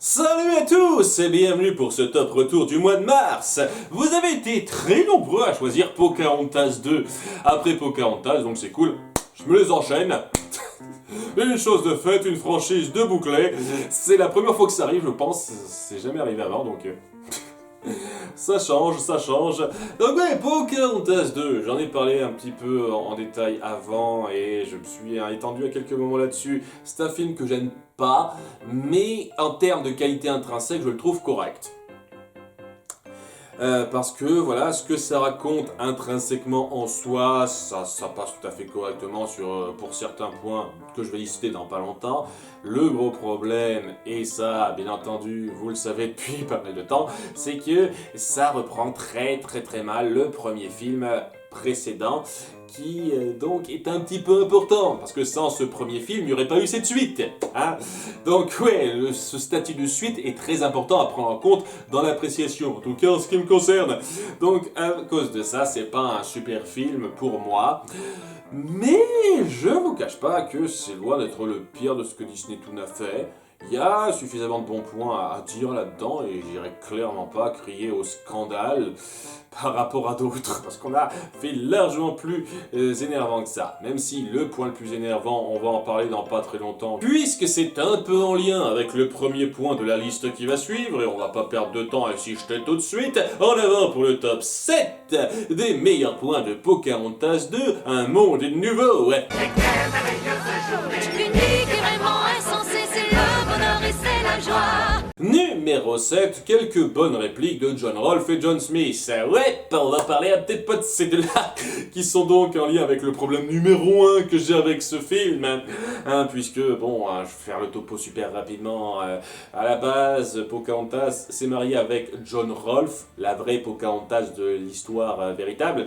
Salut à tous et bienvenue pour ce top retour du mois de mars. Vous avez été très nombreux à choisir Pocahontas 2 après Pocahontas, donc c'est cool. Je me les enchaîne. Une chose de faite, une franchise de bouclée. C'est la première fois que ça arrive, je pense. C'est jamais arrivé avant, donc... Ça change, ça change. Donc ouais, Pocahontas 2, j'en ai parlé un petit peu en détail avant et je me suis étendu à quelques moments là-dessus. C'est un film que j'aime pas, mais en termes de qualité intrinsèque, je le trouve correct. Parce que voilà, ce que ça raconte intrinsèquement en soi, ça passe tout à fait correctement pour certains points que je vais lister dans pas longtemps. Le gros problème, et ça bien entendu vous le savez depuis pas mal de temps, c'est que ça reprend très mal le premier film précédent, qui donc est un petit peu important, parce que sans ce premier film, il n'y aurait pas eu cette suite. Hein, donc ouais, ce statut de suite est très important à prendre en compte dans l'appréciation, en tout cas en ce qui me concerne. Donc à cause de ça, c'est pas un super film pour moi. Mais je vous cache pas que c'est loin d'être le pire de ce que Disney Toon a fait. Il y a suffisamment de bons points à dire là-dedans et j'irai clairement pas crier au scandale par rapport à d'autres, parce qu'on a fait largement plus énervant que ça. Même si le point le plus énervant, on va en parler dans pas très longtemps, puisque c'est un peu en lien avec le premier point de la liste qui va suivre, et on va pas perdre de temps à s'y jeter tout de suite. En avant pour le top 7 des meilleurs points de Pocahontas 2, un monde nouveau. Numéro 7, quelques bonnes répliques de John Rolfe et John Smith. Ouais, on va parler un petit peu de ces deux-là, qui sont donc en lien avec le problème numéro 1 que j'ai avec ce film. Puisque, bon, je vais faire le topo super rapidement. À la base, Pocahontas s'est marié avec John Rolfe, la vraie Pocahontas de l'histoire véritable.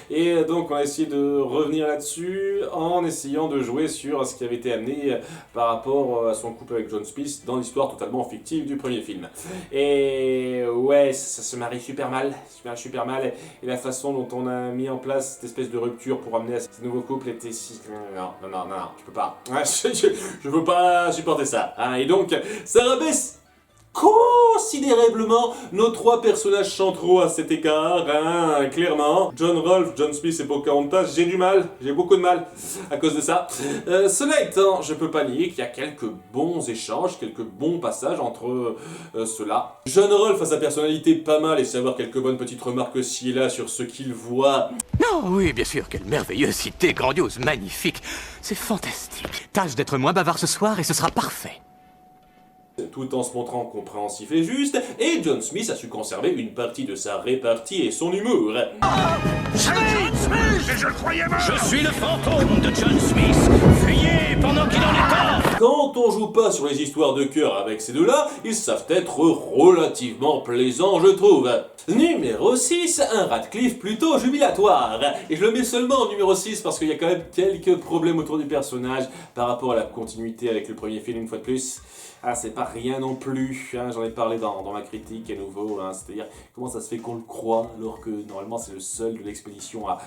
Et donc, on a essayé de revenir là-dessus en essayant de jouer sur ce qui avait été amené par rapport à son couple avec John Smith dans l'histoire totalement fictive du premier film. Et ouais, ça se marie super mal, et la façon dont on a mis en place cette espèce de rupture pour amener à ce nouveau couple était si... Non, je peux pas. Je veux pas supporter ça. Et donc, ça rabaisse considérablement nos trois personnages centraux à cet écart, clairement. John Rolfe, John Smith et Pocahontas, j'ai beaucoup de mal à cause de ça. Cela étant, je peux pas nier qu'il y a quelques bons échanges, quelques bons passages entre ceux-là. John Rolfe a sa personnalité pas mal et savoir quelques bonnes petites remarques ci et là sur ce qu'il voit. Non, oui, bien sûr, quelle merveilleuse cité, grandiose, magnifique. C'est fantastique. Tâche d'être moins bavard ce soir et ce sera parfait. Tout en se montrant compréhensif et juste, et John Smith a su conserver une partie de sa répartie et son humour. Je suis le fantôme de John Smith. Fuyez pendant qu'il en est temps. Quand on joue pas sur les histoires de cœur avec ces deux-là, ils savent être relativement plaisants, je trouve. Numéro 6, un Radcliffe plutôt jubilatoire. Et je le mets seulement en numéro 6 parce qu'il y a quand même quelques problèmes autour du personnage par rapport à la continuité avec le premier film une fois de plus. C'est pas rien non plus, j'en ai parlé dans ma critique à nouveau, c'est-à-dire comment ça se fait qu'on le croit alors que normalement c'est le seul de l'expédition à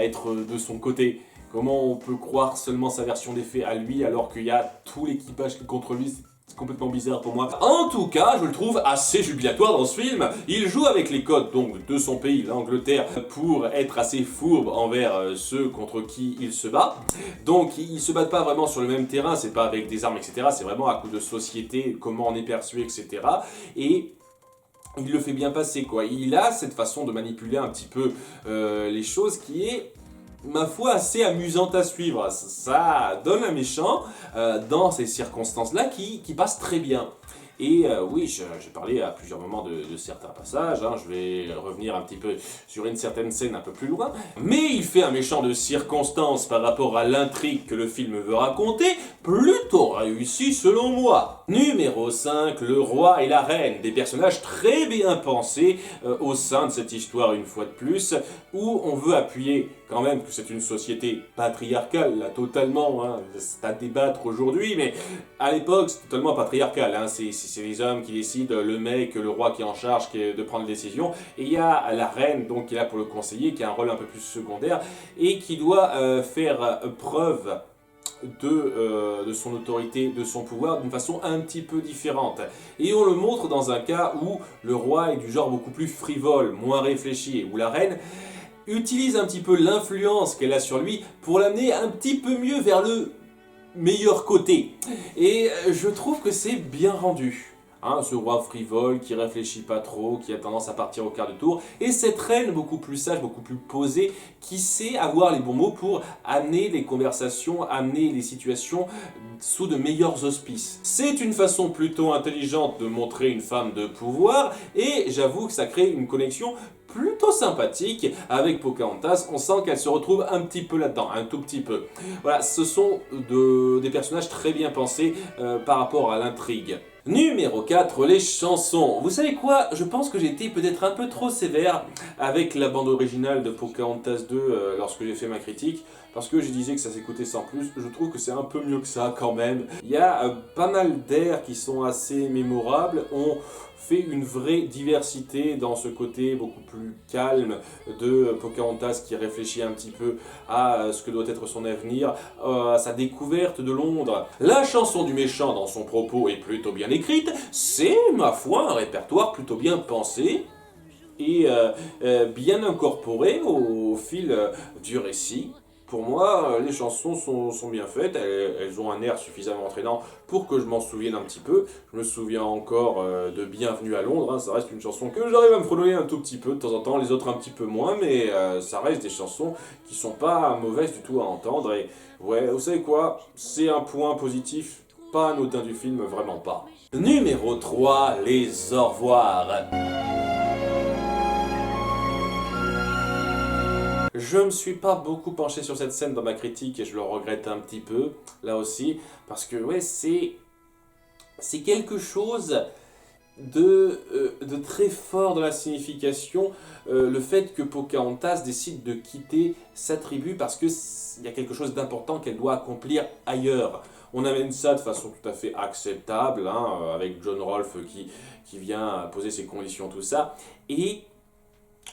être de son côté. Comment on peut croire seulement sa version des faits à lui alors qu'il y a tout l'équipage qui est contre lui? C'est complètement bizarre pour moi. En tout cas, je le trouve assez jubilatoire dans ce film. Il joue avec les codes donc de son pays, l'Angleterre, pour être assez fourbe envers ceux contre qui il se bat. Donc, ils se battent pas vraiment sur le même terrain, c'est pas avec des armes, etc. C'est vraiment à coup de société, comment on est perçu, etc. Et il le fait bien passer, quoi. Il a cette façon de manipuler un petit peu les choses qui est, ma foi, assez amusante à suivre. Ça donne un méchant dans ces circonstances-là qui passe très bien. Et oui, j'ai parlé à plusieurs moments de certains passages, je vais revenir un petit peu sur une certaine scène un peu plus loin, mais il fait un méchant de circonstance par rapport à l'intrigue que le film veut raconter, plutôt réussi selon moi. Numéro 5, le roi et la reine, des personnages très bien pensés au sein de cette histoire une fois de plus, où on veut appuyer quand même que c'est une société patriarcale, là, totalement, c'est à débattre aujourd'hui, mais à l'époque, c'est totalement patriarcal, c'est les hommes qui décident, le mec, le roi qui est en charge de prendre les décisions, et il y a la reine, donc, qui est là pour le conseiller, qui a un rôle un peu plus secondaire, et qui doit faire preuve de son autorité, de son pouvoir d'une façon un petit peu différente. Et on le montre dans un cas où le roi est du genre beaucoup plus frivole, moins réfléchi, et où la reine utilise un petit peu l'influence qu'elle a sur lui pour l'amener un petit peu mieux vers le meilleur côté. Et je trouve que c'est bien rendu. Hein, ce roi frivole qui réfléchit pas trop, qui a tendance à partir au quart de tour, et cette reine beaucoup plus sage, beaucoup plus posée, qui sait avoir les bons mots pour amener les conversations, amener les situations sous de meilleurs auspices. C'est une façon plutôt intelligente de montrer une femme de pouvoir, et j'avoue que ça crée une connexion plutôt sympathique avec Pocahontas. On sent qu'elle se retrouve un petit peu là-dedans, un tout petit peu. Voilà, ce sont des personnages très bien pensés par rapport à l'intrigue. Numéro 4, les chansons. Vous savez quoi? Je pense que j'ai été peut-être un peu trop sévère avec la bande originale de Pocahontas 2 lorsque j'ai fait ma critique, parce que je disais que ça s'écoutait sans plus. Je trouve que c'est un peu mieux que ça quand même. Il y a pas mal d'airs qui sont assez mémorables. On fait une vraie diversité dans ce côté beaucoup plus calme de Pocahontas qui réfléchit un petit peu à ce que doit être son avenir, à sa découverte de Londres. La chanson du méchant dans son propos est plutôt bien écrite, c'est ma foi un répertoire plutôt bien pensé et bien incorporé au fil du récit. Pour moi, les chansons sont bien faites, elles ont un air suffisamment entraînant pour que je m'en souvienne un petit peu. Je me souviens encore de Bienvenue à Londres, hein, ça reste une chanson que j'arrive à me fredonner un tout petit peu de temps en temps, les autres un petit peu moins, mais ça reste des chansons qui sont pas mauvaises du tout à entendre. Et ouais, vous savez quoi, c'est un point positif, pas anodin du film, vraiment pas. Numéro 3, les au revoir. Je me suis pas beaucoup penché sur cette scène dans ma critique et je le regrette un petit peu, là aussi, parce que ouais, c'est quelque chose de très fort dans la signification, le fait que Pocahontas décide de quitter sa tribu parce qu'il y a quelque chose d'important qu'elle doit accomplir ailleurs. On amène ça de façon tout à fait acceptable, hein, avec John Rolfe qui vient poser ses conditions, tout ça, et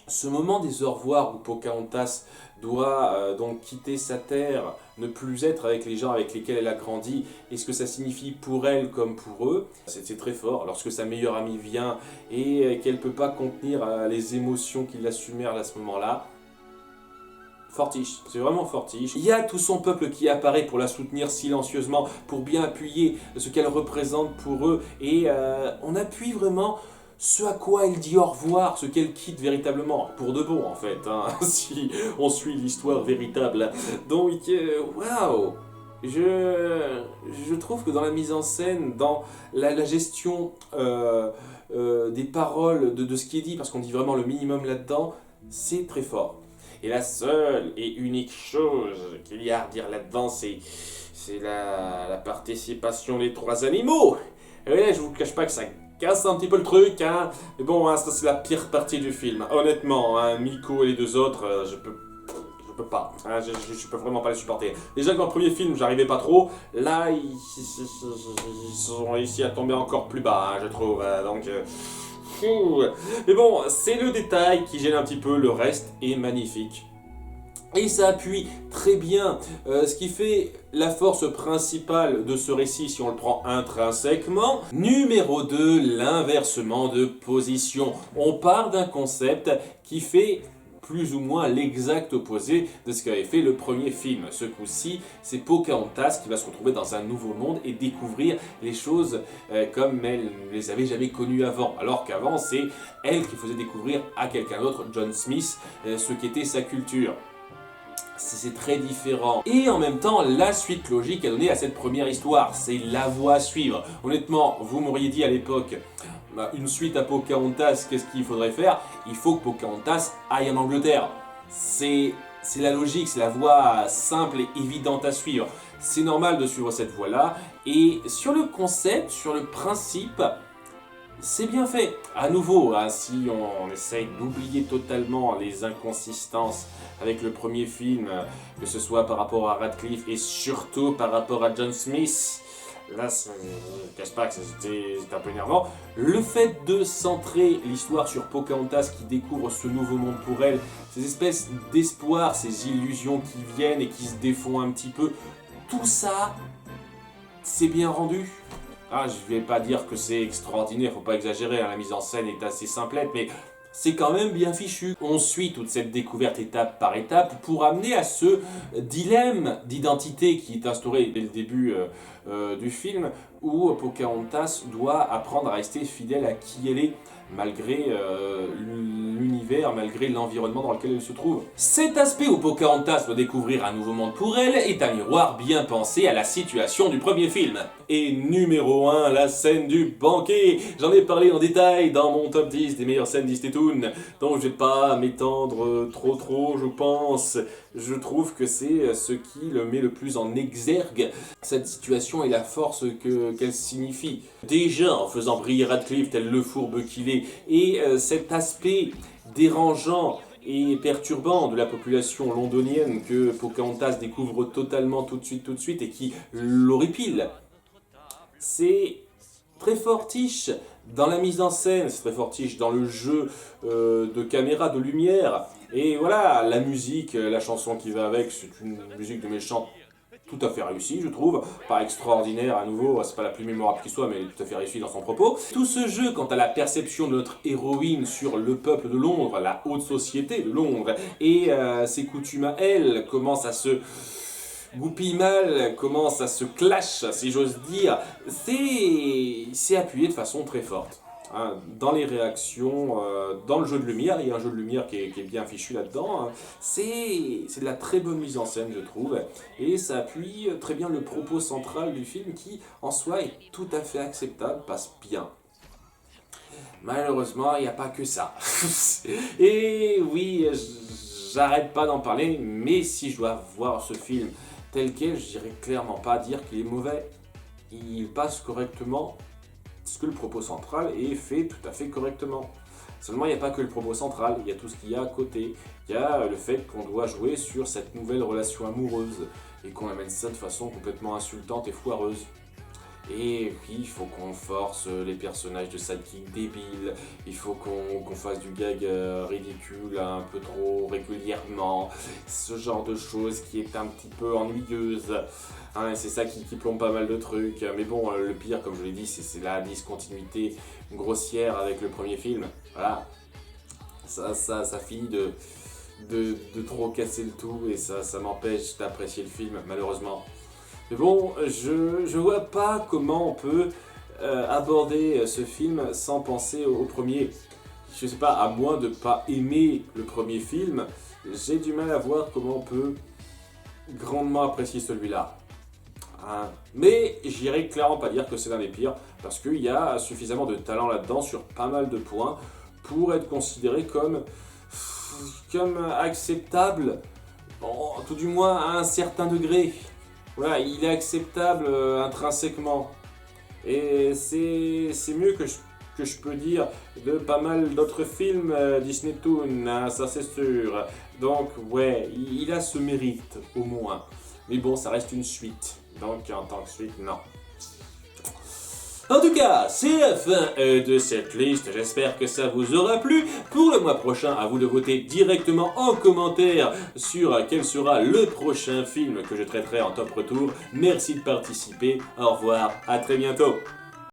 ce moment des au revoir où Pocahontas doit donc quitter sa terre, ne plus être avec les gens avec lesquels elle a grandi, et ce que ça signifie pour elle comme pour eux, c'est très fort. Lorsque sa meilleure amie vient et qu'elle ne peut pas contenir les émotions qui la submergent à ce moment-là, fortiche, c'est vraiment fortiche. Il y a tout son peuple qui apparaît pour la soutenir silencieusement, pour bien appuyer ce qu'elle représente pour eux, et on appuie vraiment ce à quoi elle dit au revoir, ce qu'elle quitte véritablement, pour de bon en fait, hein, si on suit l'histoire véritable. Donc, waouh, je trouve que dans la mise en scène, dans la gestion des paroles, de ce qui est dit, parce qu'on dit vraiment le minimum là-dedans, c'est très fort. Et la seule et unique chose qu'il y a à redire là-dedans, c'est la participation des 3 animaux. Et ouais, je vous cache pas que ça casse un petit peu le truc, hein. Mais bon, hein, ça c'est la pire partie du film. Honnêtement, hein, Miko et les 2 autres, je peux pas. Hein, je peux vraiment pas les supporter. Déjà que dans le premier film, j'arrivais pas trop. Là, ils ont réussi à tomber encore plus bas, hein, je trouve. Donc, mais bon, c'est le détail qui gêne un petit peu. Le reste est magnifique. Et ça appuie très bien ce qui fait la force principale de ce récit si on le prend intrinsèquement. Numéro 2, l'inversement de position. On part d'un concept qui fait plus ou moins l'exact opposé de ce qu'avait fait le premier film. Ce coup-ci, c'est Pocahontas qui va se retrouver dans un nouveau monde et découvrir les choses comme elle ne les avait jamais connues avant. Alors qu'avant, c'est elle qui faisait découvrir à quelqu'un d'autre, John Smith, ce qu'était sa culture. C'est très différent. Et en même temps, la suite logique à donner à cette première histoire, c'est la voie à suivre. Honnêtement, vous m'auriez dit à l'époque, une suite à Pocahontas, qu'est-ce qu'il faudrait faire? Il faut que Pocahontas aille en Angleterre. C'est la logique, c'est la voie simple et évidente à suivre. C'est normal de suivre cette voie-là. Et sur le concept, sur le principe, c'est bien fait. À nouveau, hein, si on essaye d'oublier totalement les inconsistances avec le premier film, que ce soit par rapport à Radcliffe et surtout par rapport à John Smith, là, je ne cache pas que c'était un peu énervant. Le fait de centrer l'histoire sur Pocahontas qui découvre ce nouveau monde pour elle, ces espèces d'espoir, ces illusions qui viennent et qui se défont un petit peu, tout ça, c'est bien rendu. Ah, je vais pas dire que c'est extraordinaire, faut pas exagérer, hein, la mise en scène est assez simplette, mais c'est quand même bien fichu. On suit toute cette découverte étape par étape pour amener à ce dilemme d'identité qui est instauré dès le début du film, où Pocahontas doit apprendre à rester fidèle à qui elle est, malgré l'univers, malgré l'environnement dans lequel elle se trouve. Cet aspect où Pocahontas doit découvrir un nouveau monde pour elle est un miroir bien pensé à la situation du premier film. Et numéro 1, la scène du banquet. J'en ai parlé en détail dans mon top 10 des meilleures scènes Disney Toon, donc je vais pas m'étendre trop, je pense. Je trouve que c'est ce qui le met le plus en exergue, cette situation et la force qu'elle signifie. Déjà en faisant briller Radcliffe tel le fourbe qu'il est, et cet aspect dérangeant et perturbant de la population londonienne que Pocahontas découvre totalement tout de suite et qui l'horripile. C'est très fortiche dans la mise en scène, c'est très fortiche dans le jeu de caméra, de lumière. Et voilà, la musique, la chanson qui va avec, c'est une musique de méchant tout à fait réussie, je trouve. Pas extraordinaire à nouveau, c'est pas la plus mémorable qui soit, mais elle est tout à fait réussie dans son propos. Tout ce jeu quant à la perception de notre héroïne sur le peuple de Londres, la haute société de Londres, et ses coutumes à elle, commence à se goupille mal, commence à se clash, si j'ose dire, c'est appuyé de façon très forte. Hein, dans les réactions, dans le jeu de lumière, il y a un jeu de lumière qui est bien fichu là-dedans, hein. C'est de la très bonne mise en scène, je trouve, et ça appuie très bien le propos central du film qui, en soi, est tout à fait acceptable, passe bien. Malheureusement, il n'y a pas que ça. Et oui, j'arrête pas d'en parler, mais si je dois voir ce film tel quel, je dirais clairement pas dire qu'il est mauvais. Il passe correctement, parce que le propos central est fait tout à fait correctement. Seulement, il n'y a pas que le propos central, il y a tout ce qu'il y a à côté. Il y a le fait qu'on doit jouer sur cette nouvelle relation amoureuse, et qu'on amène ça de façon complètement insultante et foireuse. Et oui, il faut qu'on force les personnages de sidekick débiles, il faut qu'on fasse du gag ridicule un peu trop régulièrement, ce genre de choses qui est un petit peu ennuyeuse. Hein, c'est ça qui plombe pas mal de trucs. Mais bon, le pire, comme je l'ai dit, c'est la discontinuité grossière avec le premier film. Voilà, ça finit de trop casser le tout et ça m'empêche d'apprécier le film, malheureusement. Mais bon, je vois pas comment on peut aborder ce film sans penser au premier. Je sais pas, à moins de pas aimer le premier film, j'ai du mal à voir comment on peut grandement apprécier celui-là. Hein. Mais j'irai clairement pas dire que c'est l'un des pires, parce qu'il y a suffisamment de talent là-dedans sur pas mal de points pour être considéré comme acceptable, bon, tout du moins à un certain degré. Voilà, il est acceptable intrinsèquement. Et c'est mieux que je peux dire de pas mal d'autres films Disney Toon, hein, ça c'est sûr. Donc ouais, il a ce mérite au moins. Mais bon, ça reste une suite. Donc en tant que suite, non. En tout cas, c'est la fin de cette liste, j'espère que ça vous aura plu. Pour le mois prochain, à vous de voter directement en commentaire sur quel sera le prochain film que je traiterai en top retour. Merci de participer, au revoir, à très bientôt.